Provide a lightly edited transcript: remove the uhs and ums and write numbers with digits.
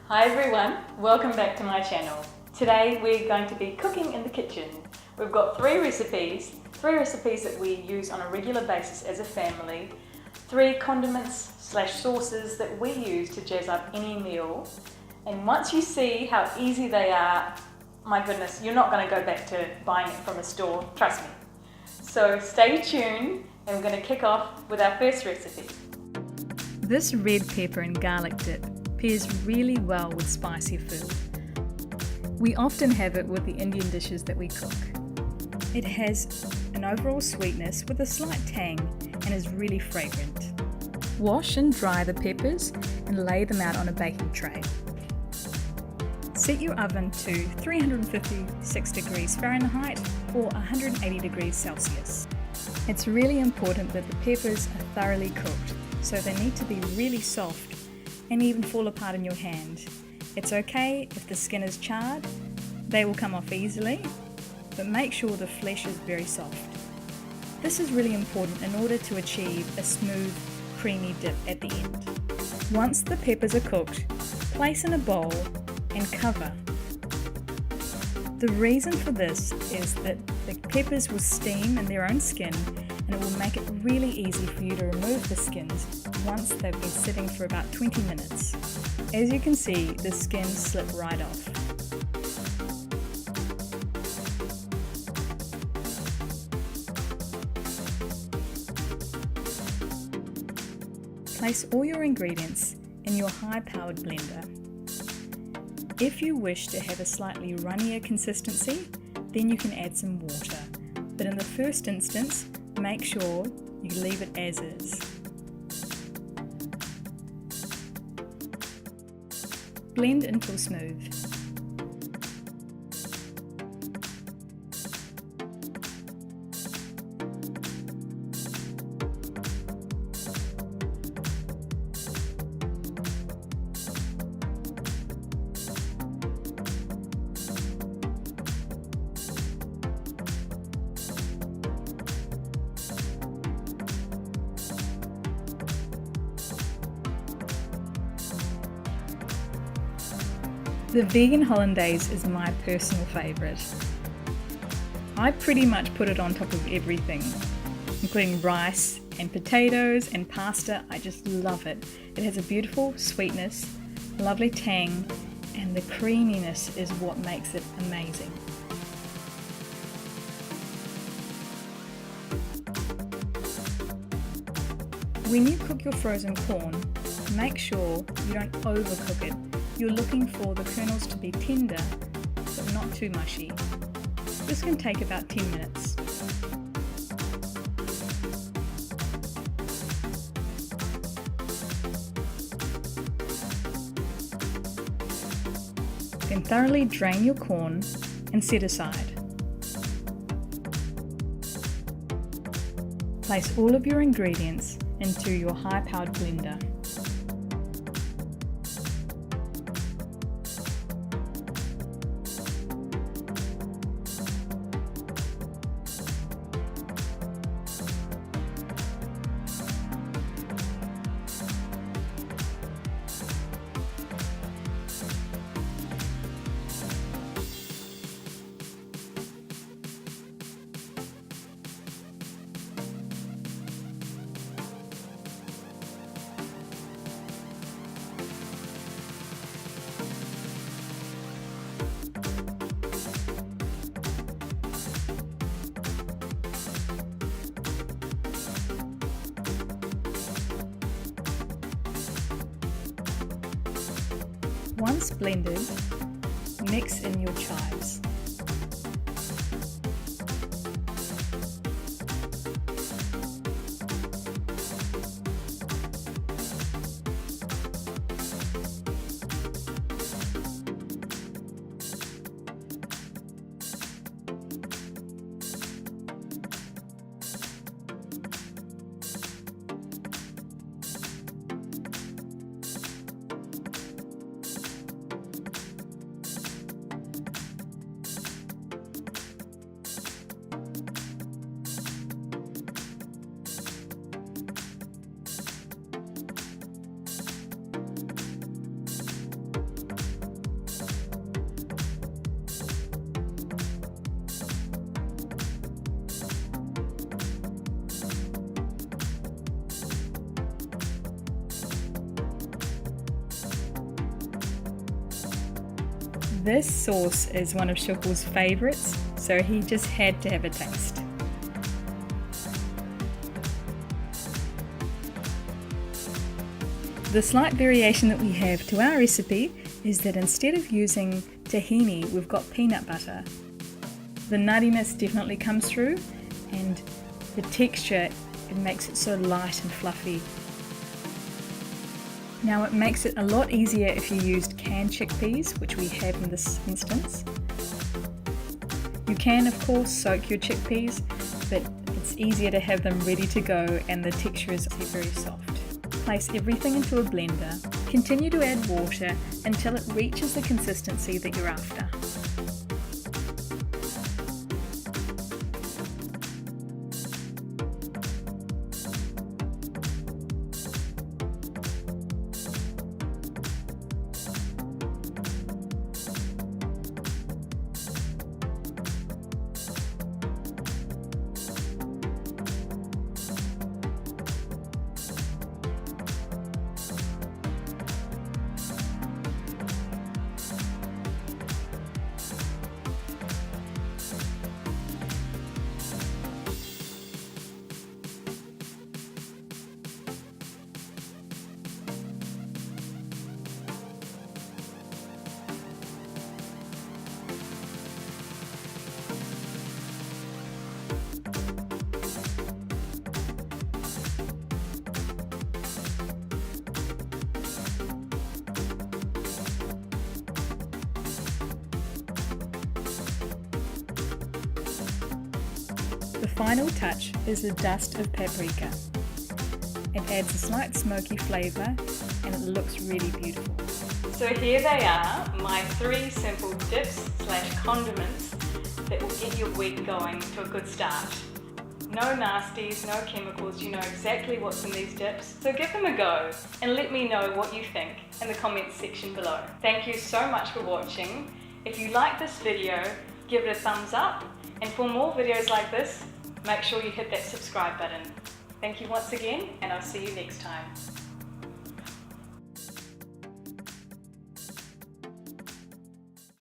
Hi everyone, welcome back to my channel. Today we're going to be cooking in the kitchen. We've got three recipes that we use on a regular basis as a family, 3 condiments/sauces that we use to jazz up any meal. And once you see how easy they are, my goodness, you're not going to go back to buying it from a store, trust me. So stay tuned and we're going to kick off with our first recipe. This red pepper and garlic dip pairs really well with spicy food. We often have it with the Indian dishes that we cook. It has an overall sweetness with a slight tang and is really fragrant. Wash and dry the peppers and lay them out on a baking tray. Set your oven to 356 degrees Fahrenheit or 180 degrees Celsius. It's really important that the peppers are thoroughly cooked, so they need to be really soft and even fall apart in your hand. It's okay if the skin is charred, they will come off easily, but make sure the flesh is very soft. This is really important in order to achieve a smooth, creamy dip at the end. Once the peppers are cooked, place in a bowl and cover. The reason for this is that the peppers will steam in their own skin and it will make it really easy for you to remove the skins once they've been sitting for about 20 minutes. As you can see, the skins slip right off. Place all your ingredients in your high-powered blender. If you wish to have a slightly runnier consistency, then you can add some water. But in the first instance, make sure you leave it as is. Blend until smooth. The vegan Hollandaise is my personal favourite. I pretty much put it on top of everything, including rice and potatoes and pasta. I just love it. It has a beautiful sweetness, lovely tang, and the creaminess is what makes it amazing. When you cook your frozen corn, make sure you don't overcook it. You're looking for the kernels to be tender, but not too mushy. This can take about 10 minutes. Then thoroughly drain your corn and set aside. Place all of your ingredients into your high-powered blender. Once blended, mix in your chives. This sauce is one of Shukel's favourites, so he just had to have a taste. The slight variation that we have to our recipe is that instead of using tahini, we've got peanut butter. The nuttiness definitely comes through, and the texture, it makes it so light and fluffy. Now it makes it a lot easier if you used canned chickpeas, which we have in this instance. You can of course soak your chickpeas, but it's easier to have them ready to go and the texture is very soft. Place everything into a blender. Continue to add water until it reaches the consistency that you're after. The final touch is a dust of paprika. It adds a slight smoky flavour and it looks really beautiful. So here they are, my 3 simple dips / condiments that will get your week going to a good start. No nasties, no chemicals, you know exactly what's in these dips, so give them a go and let me know what you think in the comments section below. Thank you so much for watching. If you like this video, give it a thumbs up, and for more videos like this, make sure you hit that subscribe button. Thank you once again, and I'll see you next time.